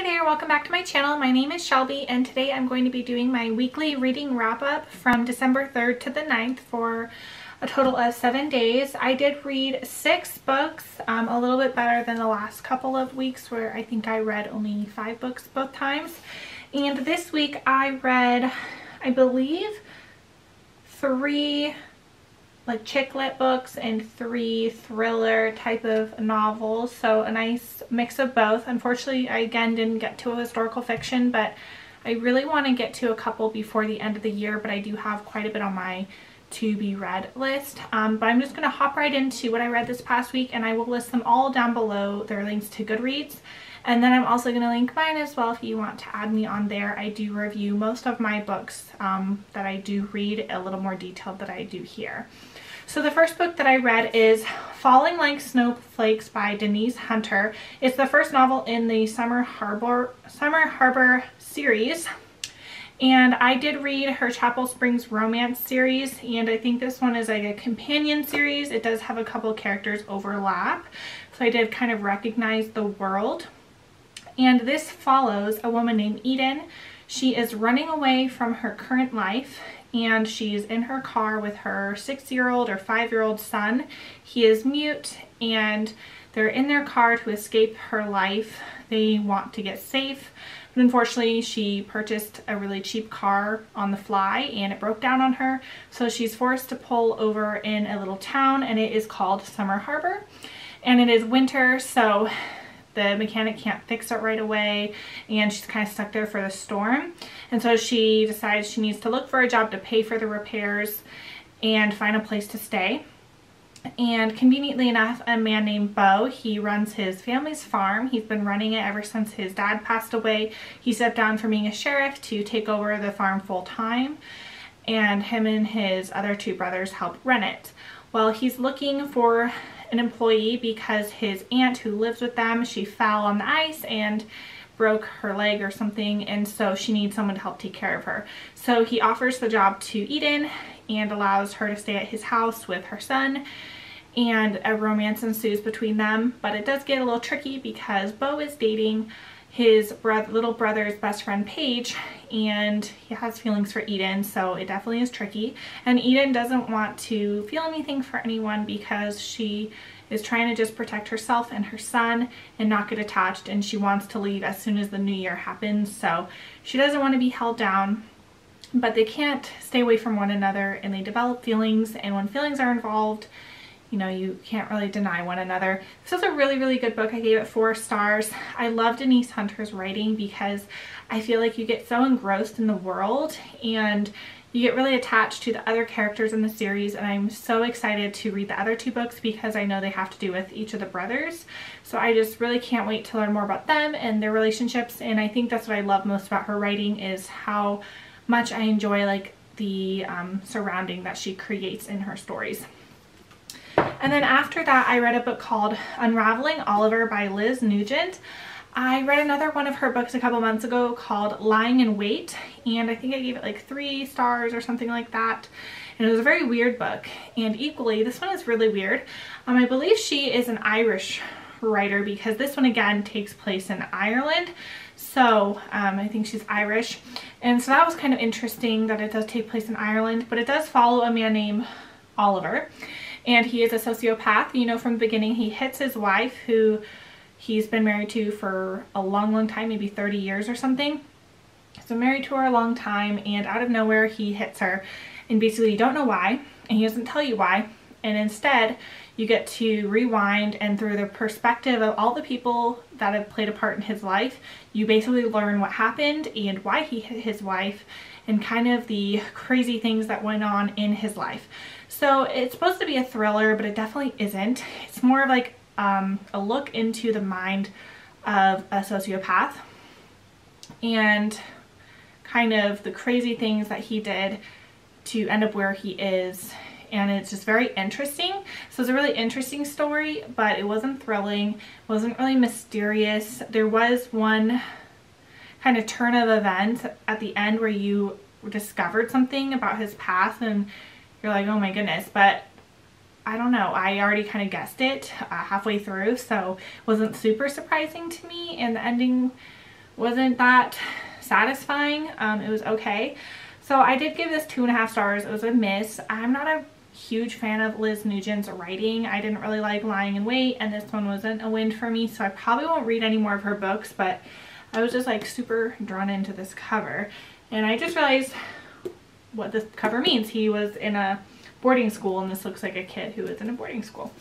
Hi there, welcome back to my channel. My name is Shelby and today I'm going to be doing my weekly reading wrap-up from December 3rd to the 9th for a total of 7 days. I did read 6 books, a little bit better than the last couple of weeks where I think I read only 5 books both times. And this week I read, I believe, 3 like chick lit books and 3 thriller type of novels, so a nice mix of both. Unfortunately, I again didn't get to a historical fiction, but I really want to get to a couple before the end of the year, but I do have quite a bit on my to be read list. But I'm just going to hop right into what I read this past week, and I will list them all down below. There are links to Goodreads, and then I'm also going to link mine as well if you want to add me on there. I do review most of my books that I do read a little more detailed than I do here. So the first book that I read is Falling Like Snowflakes by Denise Hunter. It's the first novel in the Summer Harbor series. And I did read her Chapel Springs romance series, and I think this one is like a companion series. It does have a couple characters overlap, so I did kind of recognize the world. And this follows a woman named Eden. She is running away from her current life, and she's in her car with her 6-year-old or 5-year-old son. He is mute, and they're in their car to escape her life. They want to get safe, but unfortunately she purchased a really cheap car on the fly and it broke down on her, so she's forced to pull over in a little town, and it is called Summer Harbor, and it is winter, so the mechanic can't fix it right away, and she's kind of stuck there for the storm. And so she decides she needs to look for a job to pay for the repairs and find a place to stay. And conveniently enough, a man named Bo, he runs his family's farm. He's been running it ever since his dad passed away. He stepped down from being a sheriff to take over the farm full time, and him and his other 2 brothers help run it. Well, he's looking for an employee because his aunt who lives with them, she fell on the ice and broke her leg or something, and so she needs someone to help take care of her. So he offers the job to Eden and allows her to stay at his house with her son, and a romance ensues between them. But it does get a little tricky because Bo is dating his little brother's best friend Paige, and he has feelings for Eden, so it definitely is tricky. And Eden doesn't want to feel anything for anyone because she is trying to just protect herself and her son and not get attached, and she wants to leave as soon as the new year happens, so she doesn't want to be held down. But they can't stay away from one another, and they develop feelings, and when feelings are involved, you know, you can't really deny one another. This is a really, really good book. I gave it 4 stars. I love Denise Hunter's writing because I feel like you get so engrossed in the world and you get really attached to the other characters in the series, and I'm so excited to read the other 2 books because I know they have to do with each of the brothers. So I just really can't wait to learn more about them and their relationships, and I think that's what I love most about her writing is how much I enjoy like the surrounding that she creates in her stories. And then after that, I read a book called Unraveling Oliver by Liz Nugent. I read another one of her books a couple months ago called Lying in Wait, and I think I gave it like 3 stars or something like that. And it was a very weird book, and equally, this one is really weird. I believe she is an Irish writer because this one again takes place in Ireland. So I think she's Irish, and so that was kind of interesting that it does take place in Ireland, but it does follow a man named Oliver. And he is a sociopath. You know, from the beginning he hits his wife, who he's been married to for a long, long time, maybe 30 years or something. So married to her a long time, and out of nowhere he hits her, and basically you don't know why, and he doesn't tell you why, and instead you get to rewind, and through the perspective of all the people that have played a part in his life, you basically learn what happened and why he hit his wife and kind of the crazy things that went on in his life. So it's supposed to be a thriller, but it definitely isn't. It's more of like a look into the mind of a sociopath and kind of the crazy things that he did to end up where he is. And it's just very interesting. So it's a really interesting story, but it wasn't thrilling, wasn't really mysterious. There was one kind of turn of events at the end where you discovered something about his past and you're like, oh my goodness, but I don't know, I already kind of guessed it halfway through, so it wasn't super surprising to me, and the ending wasn't that satisfying. It was okay. So I did give this 2.5 stars. It was a miss. I'm not a huge fan of Liz Nugent's writing. I didn't really like Lying in Wait, and this one wasn't a win for me, so I probably won't read any more of her books, but I was just like super drawn into this cover. And I just realized what this cover means. He was in a boarding school, and this looks like a kid who was in a boarding school.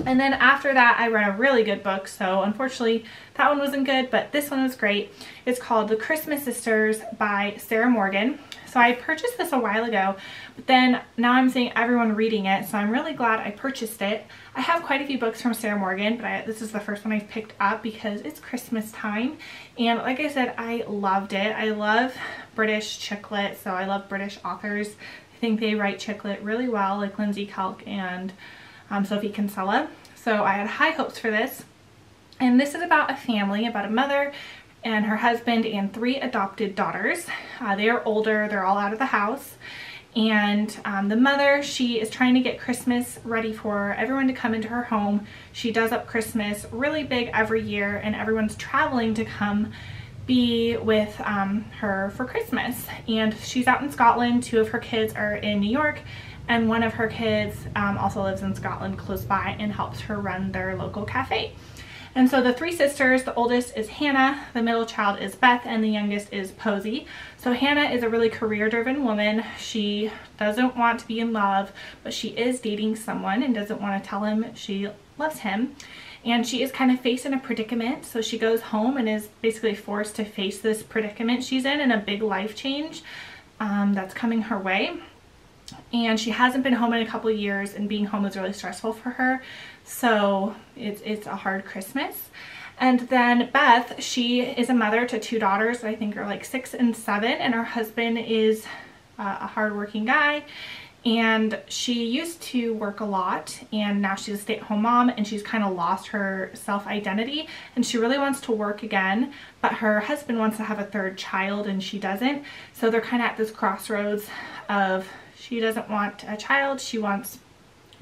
And then after that, I read a really good book, so unfortunately that one wasn't good, but this one was great. It's called The Christmas Sisters by Sarah Morgan. So I purchased this a while ago, but then now I'm seeing everyone reading it, so I'm really glad I purchased it. I have quite a few books from Sarah Morgan, but this is the first one I've picked up because it's Christmas time. And like I said, I loved it. I love British chick lit, so I love British authors. I think they write chick lit really well, like Lindsay Kelk and Sophie Kinsella. So I had high hopes for this. And this is about a family, about a mother and her husband and 3 adopted daughters. They are older, they're all out of the house. And the mother, she is trying to get Christmas ready for everyone to come into her home. She does up Christmas really big every year, and everyone's traveling to come be with her for Christmas. And she's out in Scotland. 2 of her kids are in New York, and one of her kids also lives in Scotland close by and helps her run their local cafe. And so the 3 sisters, the oldest is Hannah, the middle child is Beth, and the youngest is Posey. So Hannah is a really career-driven woman. She doesn't want to be in love, but she is dating someone and doesn't want to tell him she loves him. And she is kind of faced in a predicament, so she goes home and is basically forced to face this predicament she's in, and a big life change that's coming her way. And she hasn't been home in a couple of years, and being home is really stressful for her. So it's a hard Christmas. And then Beth, she is a mother to 2 daughters that I think are like 6 and 7, and her husband is a hardworking guy. And she used to work a lot, and now she's a stay-at-home mom, and she's kind of lost her self-identity, and she really wants to work again, but her husband wants to have a 3rd child and she doesn't. So they're kind of at this crossroads of, she doesn't want a child, she wants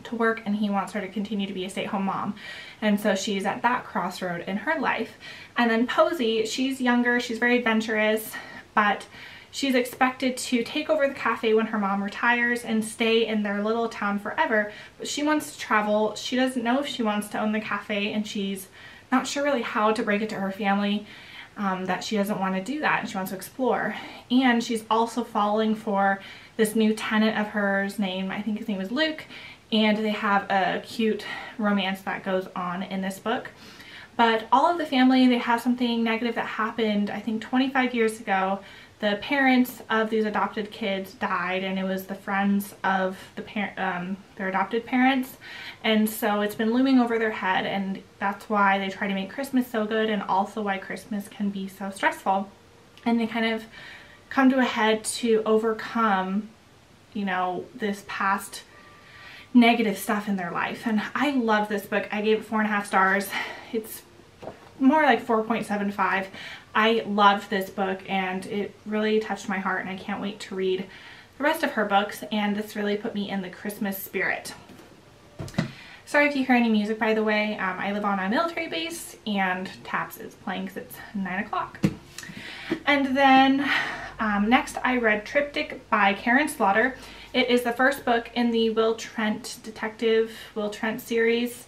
to work, and he wants her to continue to be a stay-at-home mom. And so she's at that crossroad in her life. And then Posey, she's younger, she's very adventurous, but she's expected to take over the cafe when her mom retires and stay in their little town forever, but she wants to travel. She doesn't know if she wants to own the cafe, and she's not sure really how to break it to her family that she doesn't want to do that, and she wants to explore. And she's also falling for this new tenant of hers named, I think his name is Luke, and they have a cute romance that goes on in this book. But all of the family, they have something negative that happened, I think 25 years ago. The parents of these adopted kids died, and it was the friends of the their adopted parents. And so it's been looming over their head, and that's why they try to make Christmas so good, and also why Christmas can be so stressful. And they kind of come to a head to overcome, you know, this past negative stuff in their life. And I love this book. I gave it 4.5 stars. It's more like 4.75. I loved this book, and it really touched my heart, and I can't wait to read the rest of her books, and this really put me in the Christmas spirit. Sorry if you hear any music, by the way. I live on a military base, and Taps is playing because it's 9 o'clock. And then next I read Triptych by Karen Slaughter. It is the first book in the Will Trent series,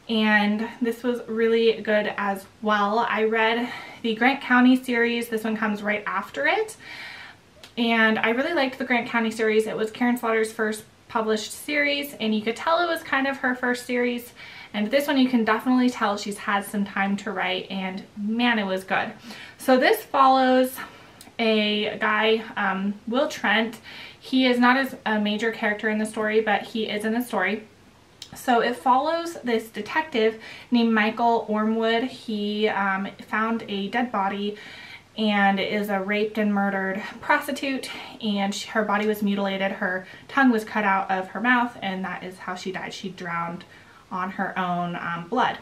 and this was really good as well. I read the Grant County series. This one comes right after it, and I really liked the Grant County series. It was Karen Slaughter's first published series, and you could tell it was kind of her first series. And this one you can definitely tell she's had some time to write, and man, it was good. So this follows a guy, Will Trent. He is not as a major character in the story, but he is in the story. So it follows this detective named Michael Ormwood. He found a dead body and is a raped and murdered prostitute, and her body was mutilated. Her tongue was cut out of her mouth, and that is how she died. She drowned on her own blood.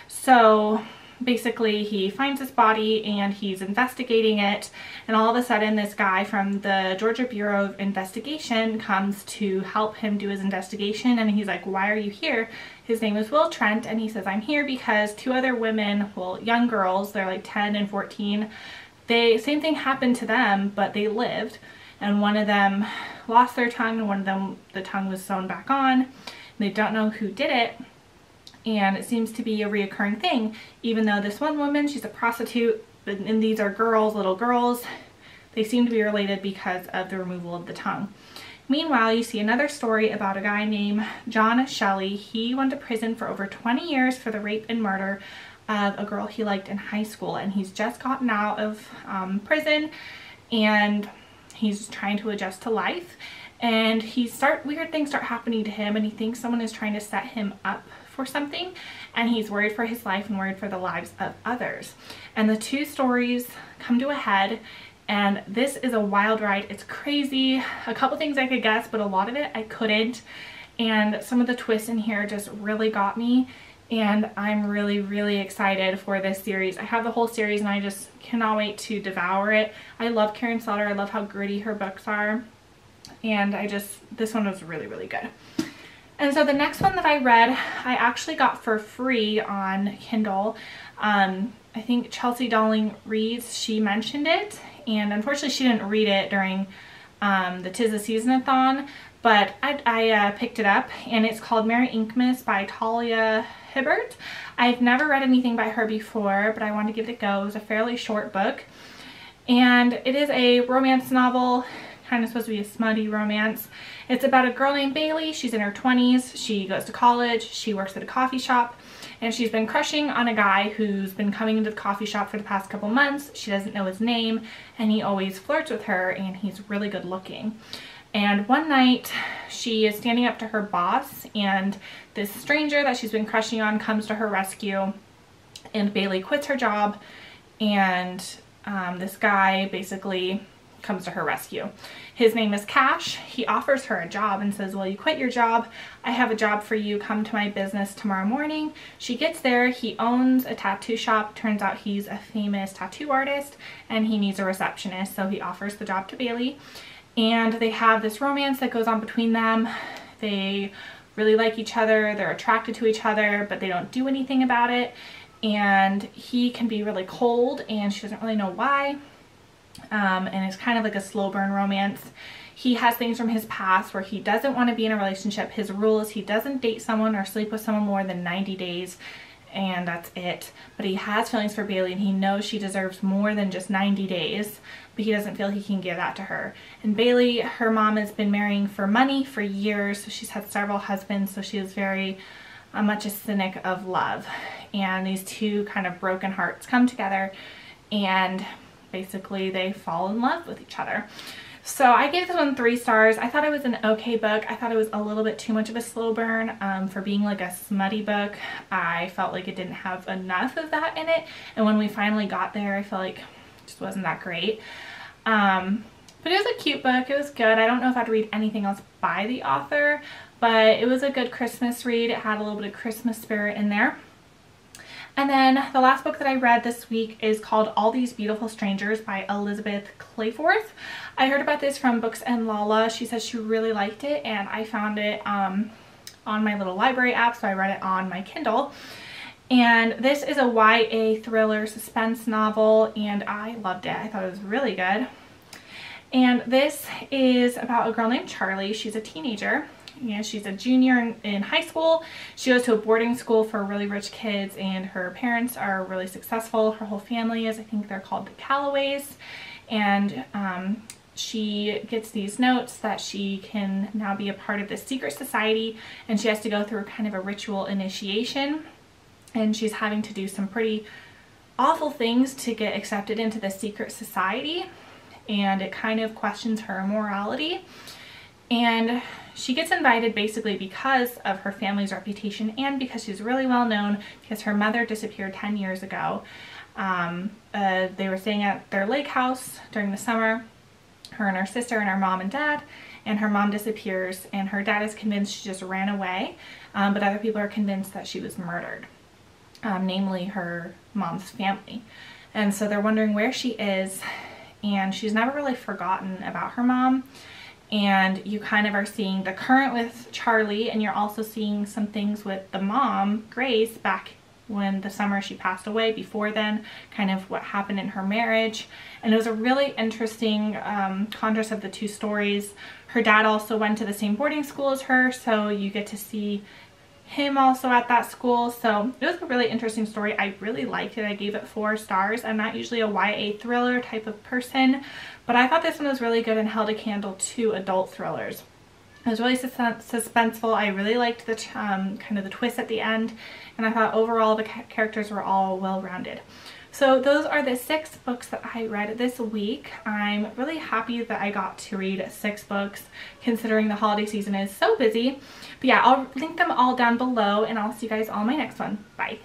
So basically he finds his body and he's investigating it, and all of a sudden this guy from the Georgia Bureau of Investigation comes to help him do his investigation, and he's like, why are you here? His name is Will Trent, and he says, I'm here because two other women, well, young girls, they're like 10 and 14, same thing happened to them, but they lived, and one of them lost their tongue and one of them, the tongue was sewn back on. They don't know who did it, and it seems to be a reoccurring thing, even though this one woman, she's a prostitute, and these are girls, little girls. They seem to be related because of the removal of the tongue. Meanwhile, you see another story about a guy named John Shelley. He went to prison for over 20 years for the rape and murder of a girl he liked in high school, and he's just gotten out of prison, and he's trying to adjust to life, and weird things start happening to him, and he thinks someone is trying to set him up for something, and he's worried for his life and worried for the lives of others. And the two stories come to a head, and this is a wild ride. It's crazy. A couple things I could guess, but a lot of it I couldn't, and some of the twists in here just really got me, and I'm really, really excited for this series. I have the whole series and I just cannot wait to devour it. I love Karen Slaughter. I love how gritty her books are, and this one was really, really good. And so the next one that I read, I actually got for free on Kindle. I think Chelsea Darling reads, she mentioned it, and unfortunately she didn't read it during the 'Tis the Season-a-thon, but I picked it up, and it's called Mary Inkmas by Talia Hibbert. I've never read anything by her before, but I wanted to give it a go. It was a fairly short book, and it is a romance novel, kind of supposed to be a smutty romance. It's about a girl named Bailey. She's in her 20s. She goes to college. She works at a coffee shop, and she's been crushing on a guy who's been coming into the coffee shop for the past couple months. She doesn't know his name, and he always flirts with her, and he's really good looking. And one night she is standing up to her boss, and this stranger that she's been crushing on comes to her rescue, and Bailey quits her job, and this guy basically comes to her rescue. His name is Cash. He offers her a job and says, well, you quit your job, I have a job for you, come to my business tomorrow morning. She gets there. He owns a tattoo shop. Turns out he's a famous tattoo artist, and he needs a receptionist, so he offers the job to Bailey, and they have this romance that goes on between them. They really like each other, they're attracted to each other, but they don't do anything about it, and he can be really cold, and she doesn't really know why. And it's kind of like a slow burn romance. He has things from his past where he doesn't want to be in a relationship. His rule is he doesn't date someone or sleep with someone more than 90 days, and that's it. But he has feelings for Bailey, and he knows she deserves more than just 90 days, but he doesn't feel he can give that to her. And Bailey, her mom has been marrying for money for years, so she's had several husbands, so she is very much a cynic of love. And these two kind of broken hearts come together, and basically they fall in love with each other. So I gave this one 3 stars. I thought it was an okay book. I thought it was a little bit too much of a slow burn for being like a smutty book. I felt like it didn't have enough of that in it, and when we finally got there, I felt like it just wasn't that great. But it was a cute book. It was good. I don't know if I'd read anything else by the author, but it was a good Christmas read. It had a little bit of Christmas spirit in there. And then the last book that I read this week is called All These Beautiful Strangers by Elizabeth Clayforth. I heard about this from Books and Lala. She said she really liked it, and I found it on my little library app, so I read it on my Kindle. And this is a YA thriller suspense novel, and I loved it. I thought it was really good. And this is about a girl named Charlie. She's a teenager. Yeah, she's a junior in high school. She goes to a boarding school for really rich kids, and her parents are really successful. Her whole family is. I think they're called the Callaways. And she gets these notes that she can now be a part of this secret society, and she has to go through kind of a ritual initiation. And she's having to do some pretty awful things to get accepted into the secret society, and it kind of questions her morality. And she gets invited basically because of her family's reputation, and because she's really well known, because her mother disappeared 10 years ago. They were staying at their lake house during the summer, her and her sister and her mom and dad, and her mom disappears, and her dad is convinced she just ran away, but other people are convinced that she was murdered. namely her mom's family. And so they're wondering where she is, and she's never really forgotten about her mom. And you kind of are seeing the current with Charlie, and you're also seeing some things with the mom, Grace, back when the summer she passed away, before then, kind of what happened in her marriage. And it was a really interesting contrast of the two stories. Her dad also went to the same boarding school as her, so you get to see him also at that school. So it was a really interesting story. I really liked it. I gave it 4 stars. I'm not usually a YA thriller type of person, but I thought this one was really good and held a candle to adult thrillers. It was really suspenseful. I really liked the kind of the twist at the end, and I thought overall the characters were all well-rounded. So those are the 6 books that I read this week. I'm really happy that I got to read 6 books considering the holiday season is so busy. But yeah, I'll link them all down below, and I'll see you guys on my next one. Bye.